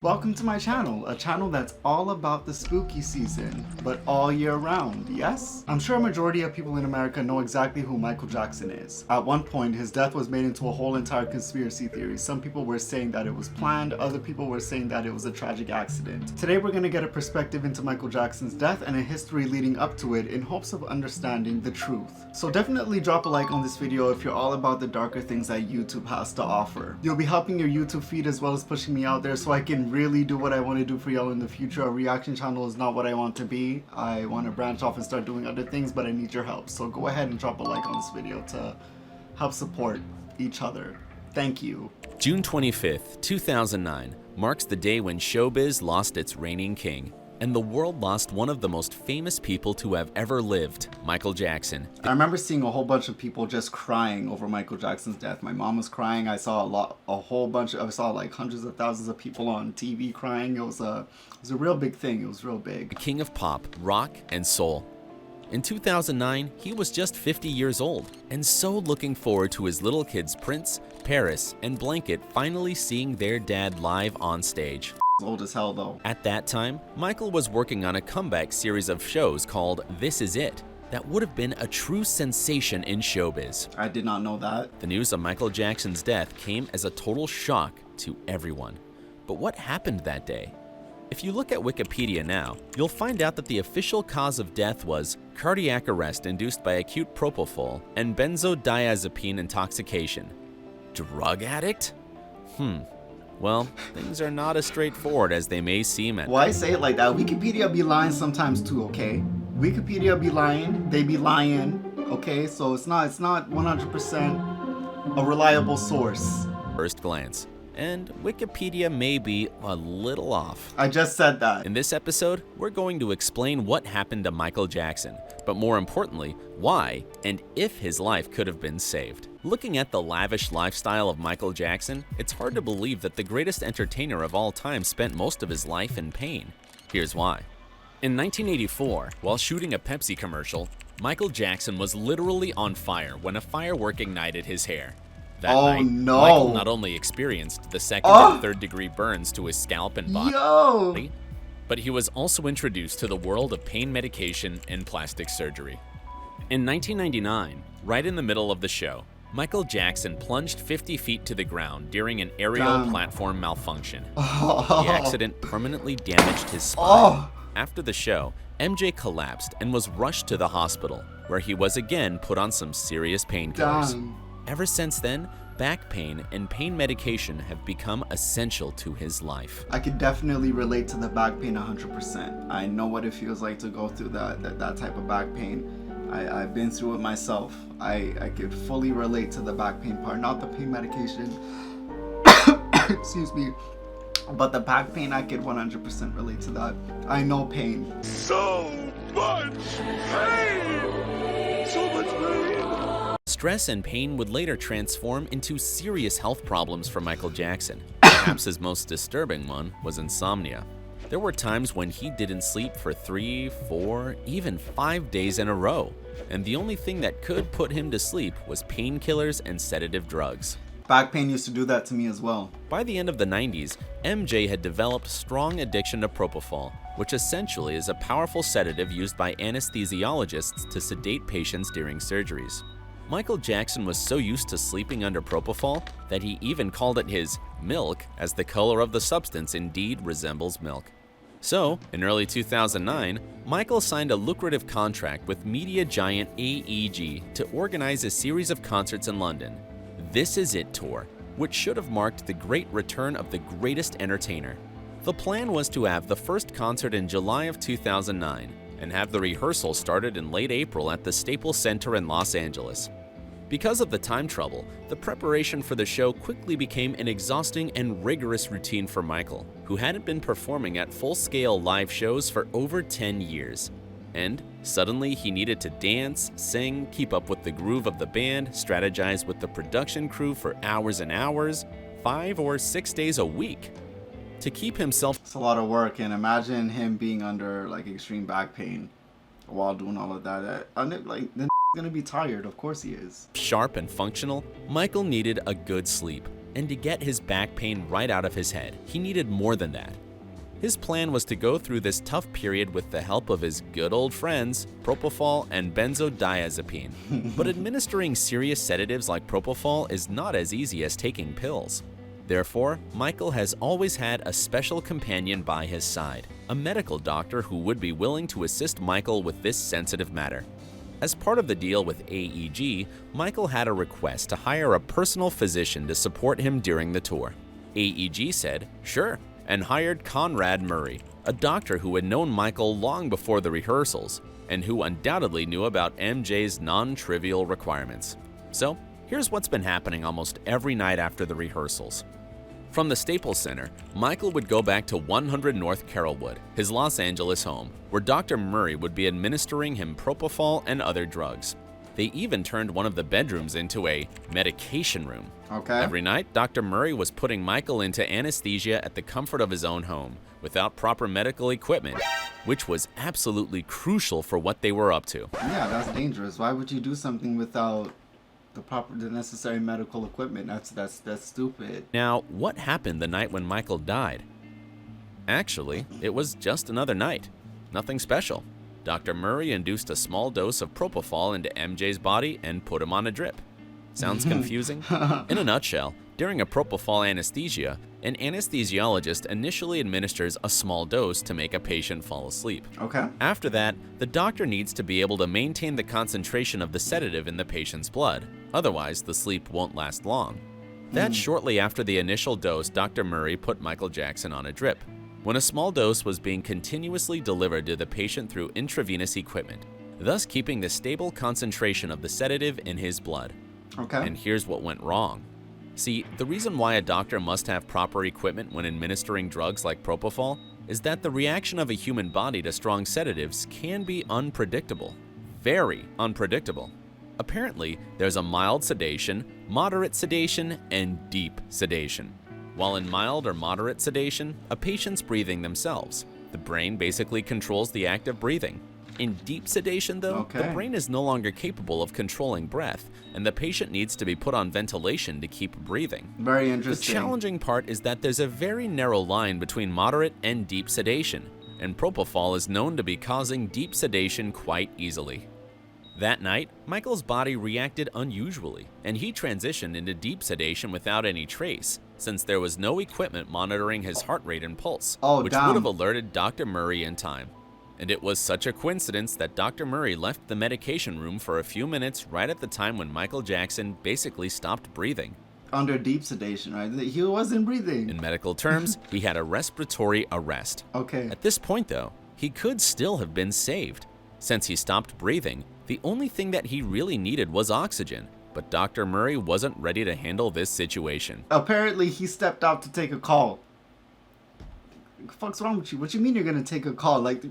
Welcome to my channel, a channel that's all about the spooky season, but all year round, yes? I'm sure a majority of people in America know exactly who Michael Jackson is. At one point, his death was made into a whole entire conspiracy theory. Some people were saying that it was planned, other people were saying that it was a tragic accident. Today we're gonna get a perspective into Michael Jackson's death and a history leading up to it in hopes of understanding the truth. So definitely drop a like on this video if you're all about the darker things that YouTube has to offer. You'll be helping your YouTube feed as well as pushing me out there so I can really do what I want to do for y'all in the future. A reaction channel is not what I want to be. I want to branch off and start doing other things, but I need your help. So go ahead and drop a like on this video to help support each other. Thank you. June 25th, 2009 marks the day when showbiz lost its reigning king, and the world lost one of the most famous people to have ever lived, Michael Jackson. I remember seeing a whole bunch of people just crying over Michael Jackson's death. My mom was crying. I saw I saw like hundreds of thousands of people on TV crying. It was a real big thing. It was real big. The king of pop, rock, and soul. In 2009, he was just 50 years old, and so looking forward to his little kids Prince, Paris, and Blanket finally seeing their dad live on stage. Old as hell though. At that time, Michael was working on a comeback series of shows called This Is It that would have been a true sensation in showbiz. I did not know that. The news of Michael Jackson's death came as a total shock to everyone. But what happened that day? If you look at Wikipedia now, you'll find out that the official cause of death was cardiac arrest induced by acute propofol and benzodiazepine intoxication. Drug addict? Well, things are not as straightforward as they may seem at. Why say it like that? Wikipedia be lying sometimes too, okay? Wikipedia be lying, they be lying, okay? So it's not 100% a reliable source. First glance. And Wikipedia may be a little off. I just said that. In this episode, we're going to explain what happened to Michael Jackson, but more importantly, why and if his life could have been saved. Looking at the lavish lifestyle of Michael Jackson, it's hard to believe that the greatest entertainer of all time spent most of his life in pain. Here's why. In 1984, while shooting a Pepsi commercial, Michael Jackson was literally on fire when a firework ignited his hair. That night, no. Michael not only experienced the second and third degree burns to his scalp and body, but he was also introduced to the world of pain medication and plastic surgery. In 1999, right in the middle of the show, Michael Jackson plunged 50 feet to the ground during an aerial platform malfunction. The accident permanently damaged his spine. After the show, MJ collapsed and was rushed to the hospital, where he was again put on some serious painkillers. Ever since then, back pain and pain medication have become essential to his life. I could definitely relate to the back pain 100%. I know what it feels like to go through that type of back pain. I've been through it myself. I could fully relate to the back pain part, not the pain medication. Excuse me. But the back pain, I could 100% relate to that. I know pain. So much pain! So much pain! Stress and pain would later transform into serious health problems for Michael Jackson. Perhaps his most disturbing one was insomnia. There were times when he didn't sleep for 3, 4, even 5 days in a row, and the only thing that could put him to sleep was painkillers and sedative drugs. Back pain used to do that to me as well. By the end of the 90s, MJ had developed strong addiction to propofol, which essentially is a powerful sedative used by anesthesiologists to sedate patients during surgeries. Michael Jackson was so used to sleeping under propofol that he even called it his milk, as the color of the substance indeed resembles milk. So, in early 2009, Michael signed a lucrative contract with media giant AEG to organize a series of concerts in London. This Is It tour, which should have marked the great return of the greatest entertainer. The plan was to have the first concert in July of 2009 and have the rehearsal started in late April at the Staples Center in Los Angeles. Because of the time trouble, the preparation for the show quickly became an exhausting and rigorous routine for Michael, who hadn't been performing at full-scale live shows for over 10 years. And suddenly he needed to dance, sing, keep up with the groove of the band, strategize with the production crew for hours and hours, 5 or 6 days a week. To keep himself— It's a lot of work, and imagine him being under like extreme back pain while doing all of that. Then gonna be tired, of course he is. Sharp and functional, Michael needed a good sleep. And to get his back pain right out of his head, he needed more than that. His plan was to go through this tough period with the help of his good old friends, propofol and benzodiazepine. But administering serious sedatives like propofol is not as easy as taking pills. Therefore, Michael has always had a special companion by his side, a medical doctor who would be willing to assist Michael with this sensitive matter. As part of the deal with AEG, Michael had a request to hire a personal physician to support him during the tour. AEG said, sure, and hired Conrad Murray, a doctor who had known Michael long before the rehearsals, and who undoubtedly knew about MJ's non-trivial requirements. So, here's what's been happening almost every night after the rehearsals. From the Staples Center, Michael would go back to 100 North Carrollwood, his Los Angeles home, where Dr. Murray would be administering him propofol and other drugs. They even turned one of the bedrooms into a medication room. Okay. Every night, Dr. Murray was putting Michael into anesthesia at the comfort of his own home, without proper medical equipment, which was absolutely crucial for what they were up to. Yeah, that's dangerous. Why would you do something without the necessary medical equipment? That's stupid. Now, what happened the night when Michael died? Actually, it was just another night. Nothing special. Dr. Murray induced a small dose of propofol into MJ's body and put him on a drip. Sounds confusing? In a nutshell, during a propofol anesthesia, an anesthesiologist initially administers a small dose to make a patient fall asleep. Okay. After that, the doctor needs to be able to maintain the concentration of the sedative in the patient's blood. Otherwise, the sleep won't last long. That's shortly after the initial dose, Dr. Murray put Michael Jackson on a drip, when a small dose was being continuously delivered to the patient through intravenous equipment, thus keeping the stable concentration of the sedative in his blood. Okay. And here's what went wrong. See, the reason why a doctor must have proper equipment when administering drugs like propofol is that the reaction of a human body to strong sedatives can be unpredictable. Very unpredictable. Apparently, there's a mild sedation, moderate sedation, and deep sedation. While in mild or moderate sedation, a patient's breathing themselves. The brain basically controls the act of breathing. In deep sedation, though, the Okay. brain is no longer capable of controlling breath, and the patient needs to be put on ventilation to keep breathing. Very The interesting. challenging part is that there's a very narrow line between moderate and deep sedation, and propofol is known to be causing deep sedation quite easily. That night, Michael's body reacted unusually, and he transitioned into deep sedation without any trace, since there was no equipment monitoring his heart rate and pulse, Oh, which damn. would have alerted Dr. Murray in time. And it was such a coincidence that Dr. Murray left the medication room for a few minutes right at the time when Michael Jackson basically stopped breathing. Under deep sedation, right? He wasn't breathing. In medical terms, he had a respiratory arrest. Okay. At this point, though, he could still have been saved. Since he stopped breathing, the only thing that he really needed was oxygen, but Dr. Murray wasn't ready to handle this situation. Apparently, he stepped out to take a call. What the fuck's wrong with you? What you mean you're gonna take a call? Like,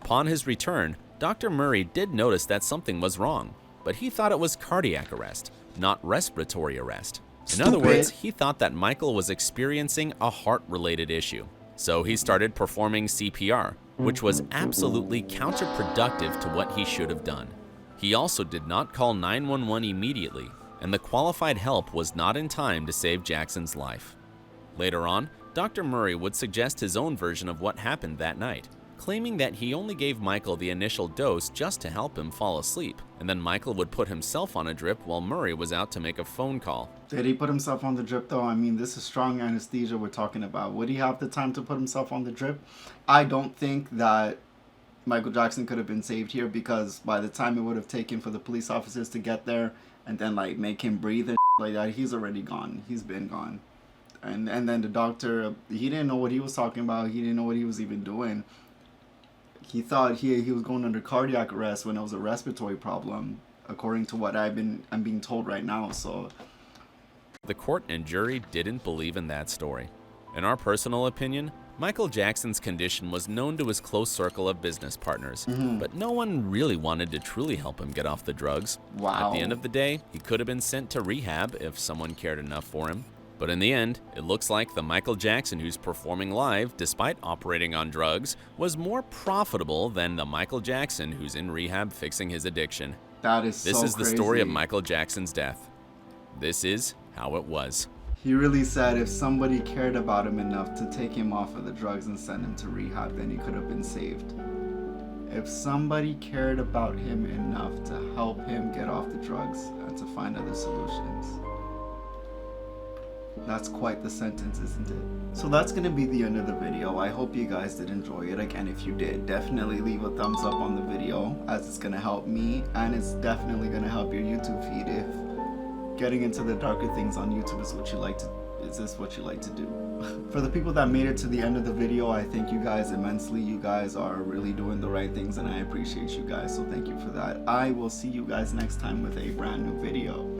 Upon his return, Dr. Murray did notice that something was wrong, but he thought it was cardiac arrest, not respiratory arrest. In other Stupid. words, he thought that Michael was experiencing a heart-related issue. So he started performing CPR, which was absolutely counterproductive to what he should have done. He also did not call 911 immediately, and the qualified help was not in time to save Jackson's life. Later on, Dr. Murray would suggest his own version of what happened that night, claiming that he only gave Michael the initial dose just to help him fall asleep, and then Michael would put himself on a drip while Murray was out to make a phone call. did he put himself on the drip though? I mean, this is strong anesthesia we're talking about. Would he have the time to put himself on the drip? I don't think that Michael Jackson could have been saved here, because by the time it would have taken for the police officers to get there and then like make him breathe and like that, he's already gone. He's been gone. And then the doctor, he didn't know what he was talking about. He didn't know what he was even doing. He thought he was going under cardiac arrest when it was a respiratory problem, according to what I'm being told right now. So The court and jury didn't believe in that story. In our personal opinion, Michael Jackson's condition was known to his close circle of business partners, but no one really wanted to truly help him get off the drugs. Wow. At the end of the day, he could have been sent to rehab if someone cared enough for him. But in the end, it looks like the Michael Jackson who's performing live, despite operating on drugs, was more profitable than the Michael Jackson who's in rehab fixing his addiction. that is This so is the crazy. story of Michael Jackson's death. This is how it was. He really said if somebody cared about him enough to take him off of the drugs and send him to rehab, then he could have been saved. If somebody cared about him enough to help him get off the drugs and to find other solutions. That's quite the sentence, isn't it? So that's gonna be the end of the video. I hope you guys did enjoy it. Again, if you did, definitely leave a thumbs up on the video, as it's gonna help me, and it's definitely gonna help your YouTube feed if getting into the darker things on YouTube is what you like to do. For the people that made it to the end of the video, I thank you guys immensely. You guys are really doing the right things and I appreciate you guys, so thank you for that. I will see you guys next time with a brand new video.